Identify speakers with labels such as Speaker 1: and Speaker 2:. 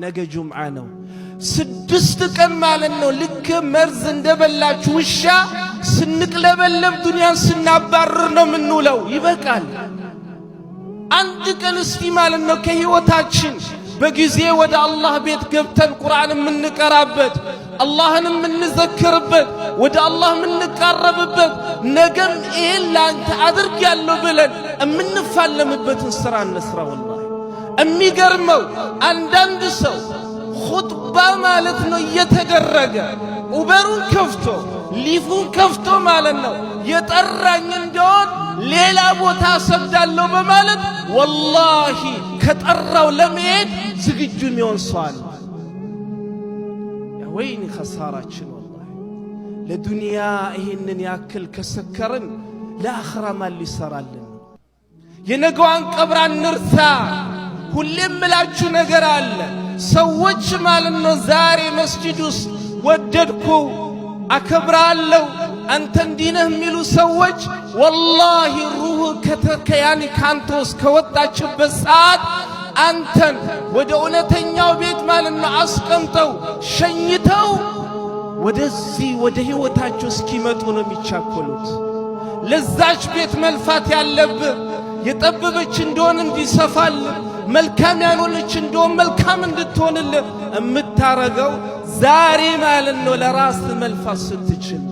Speaker 1: ነገ ጁምዓ ነው። 6 ቀን ማለት ነው። ልክ መርዝ እንደበላች ውሻ ስንቅለበለብ ዱንያን ስናባርር ነው ምንውለው። ይበቃል። አንድ ቀን እስቲ ማለት ነው ከህይወታችን በጊዜ ወደ አላህ ቤት ገብተን ቁርአን የምንቀራበት፣ አላህን የምንዘክርበት፣ ወደ አላህ የምንቃረብበት፣ ነገም ይሄን ላንተ አድርጋለሁ ብለን የምንፋለምበትን ስራ እንስራ። ወላሂ የሚገርመው አንዳንድ ሰው ኹጥባ ማለት ነው እየተደረገ ኡበሩን ከፍቶ ሊፉን ከፍቶ ማለት ነው የጠራኝ እንደሆን ሌላ ቦታ ሰግዳለሁ በማለት ወላሂ ከጠራው ለመሄድ ዝግጁ የሚሆን ሰው አለ። ያ ወይኒ ኸሳራችን ወላሂ። ለዱንያ ይሄንን ያክል ከሰከርን ለአኺራ ማን ሊሰራልን? የነገዋን ቀብር አንርሳ። ሁሌም ምላችሁ ነገር አለ። ሰዎች ማለት ነው ዛሬ መስጂድ ውስጥ ወደድኩ አከብራለሁ አንተ እንዲነህ የሚሉ ሰዎች ወላሂ ሩህ ከተከያኒ ካንተ ውስጥ ከወጣችበት ሰዓት አንተን ወደ እውነተኛው ቤት ማለት ነው አስቀምጠው ሸኝተው ወደዚህ ወደ ህይወታቸው እስኪመጡ ነው የሚቻኮሉት። ለዛች ቤት መልፋት ያለብህ የጠበበች እንደሆን እንዲሰፋል፣ መልካም ያልሆነች እንደሆን መልካም እንድትሆንልህ የምታረገው ዛሬ ማለት ነው ለራስ መልፋት ስትችል